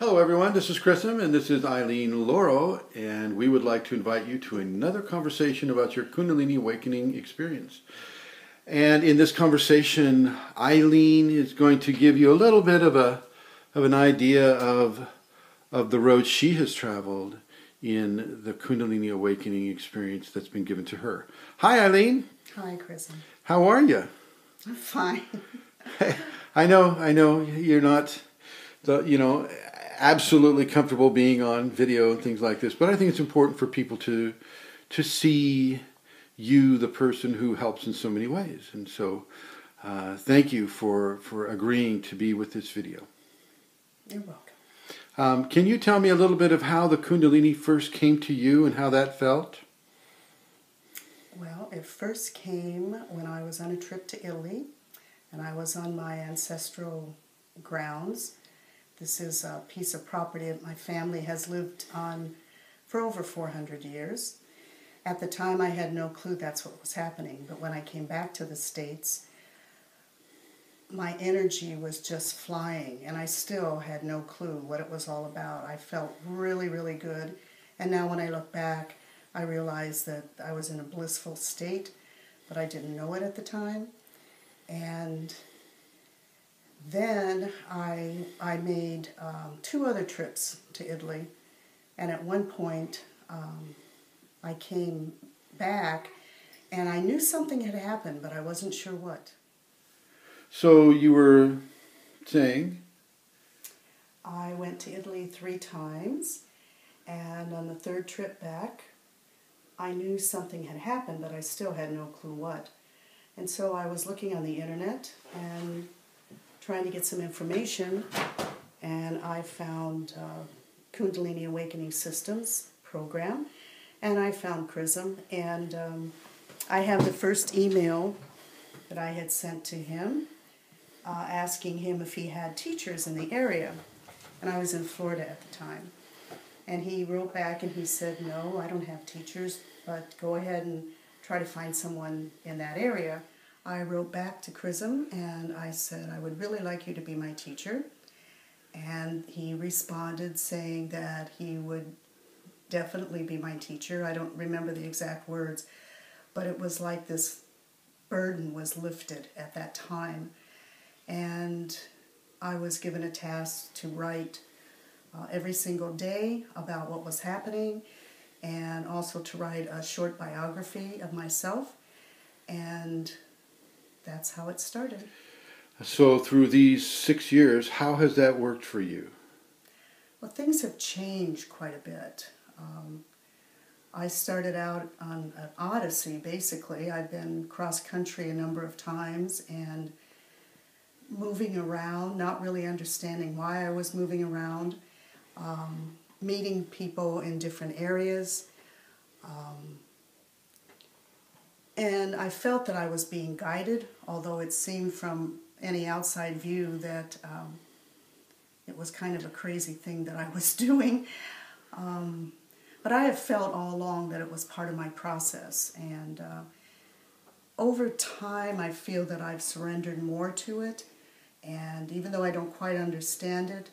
Hello everyone, this is Chrism and this is Eileen Lauro, and we would like to invite you to another conversation about your Kundalini awakening experience. And in this conversation, Eileen is going to give you a little bit of an idea of the road she has traveled in the Kundalini awakening experience that's been given to her. Hi Eileen. Hi Chrism. How are you? I'm fine. I know you're not absolutely comfortable being on video and things like this, but I think it's important for people to see you, the person who helps in so many ways. And so thank you for agreeing to be with this video. You're welcome. Can you tell me a little bit of how the Kundalini first came to you and how that felt? Well, it first came when I was on a trip to Italy, and I was on my ancestral grounds. This is a piece of property that my family has lived on for over 400 years. At the time, I had no clue that's what was happening, but when I came back to the States, my energy was just flying, and I still had no clue what it was all about. I felt really, really good, and now when I look back, I realize that I was in a blissful state, but I didn't know it at the time. And then I made 2 other trips to Italy, and at one point I came back and I knew something had happened, but I wasn't sure what. So you were saying? I went to Italy 3 times, and on the 3rd trip back I knew something had happened, but I still had no clue what. And so I was looking on the internet and trying to get some information, and I found Kundalini Awakening Systems program, and I found Chrism, and I have the first email that I had sent to him asking him if he had teachers in the area, and I was in Florida at the time. And he wrote back and he said, "No, I don't have teachers, but go ahead and try to find someone in that area." I wrote back to Chrism and I said, "I would really like you to be my teacher." And he responded saying that he would definitely be my teacher. I don't remember the exact words, but it was like this burden was lifted at that time. And I was given a task to write every single day about what was happening, and also to write a short biography of myself. And that's how it started. So through these 6 years, how has that worked for you? Well, things have changed quite a bit. I started out on an odyssey, basically. I've been cross-country a number of times and moving around, not really understanding why I was moving around, meeting people in different areas. And I felt that I was being guided, although it seemed from any outside view that it was kind of a crazy thing that I was doing. But I have felt all along that it was part of my process. And over time, I feel that I've surrendered more to it. And even though I don't quite understand it,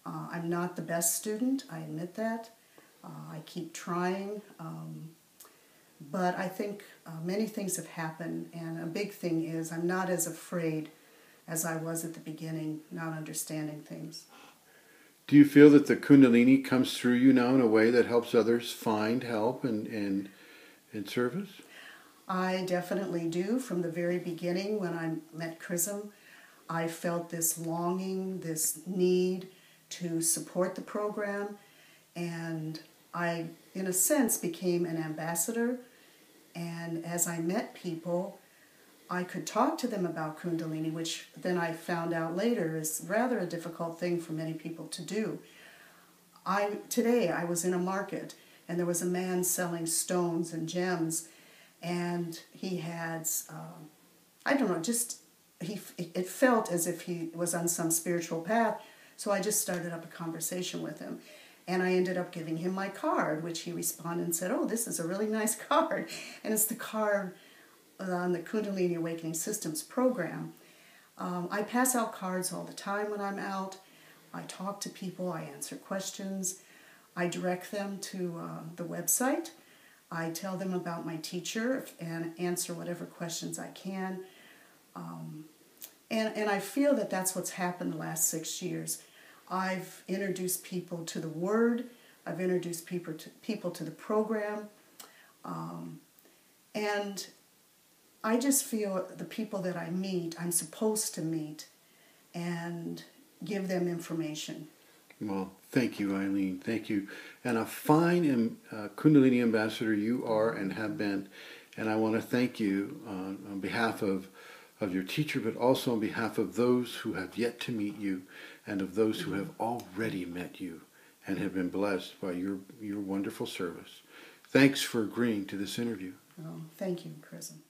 I'm not the best student, I admit that. I keep trying. But I think many things have happened, and a big thing is I'm not as afraid as I was at the beginning, not understanding things. Do you feel that the Kundalini comes through you now in a way that helps others find help and service? I definitely do. From the very beginning, when I met Chrism, I felt this longing, this need to support the program, and I, in a sense, became an ambassador. And as I met people, I could talk to them about Kundalini, which then I found out later is rather a difficult thing for many people to do. Today I was in a market, and there was a man selling stones and gems, and he had, I don't know, it felt as if he was on some spiritual path, so I just started up a conversation with him. And I ended up giving him my card, which he responded and said, "Oh, this is a really nice card." And it's the card on the Kundalini Awakening Systems program. I pass out cards all the time when I'm out. I talk to people, I answer questions, I direct them to the website. I tell them about my teacher and answer whatever questions I can. And I feel that that's what's happened the last 6 years. I've introduced people to the Word. I've introduced people to the program. And I just feel the people that I meet, I'm supposed to meet and give them information. Well, thank you, Eileen. Thank you. And a fine Kundalini ambassador you are and have been. And I want to thank you on behalf of your teacher, but also on behalf of those who have yet to meet you and of those who have already met you and have been blessed by your wonderful service. Thanks for agreeing to this interview. Oh, thank you, Chrism.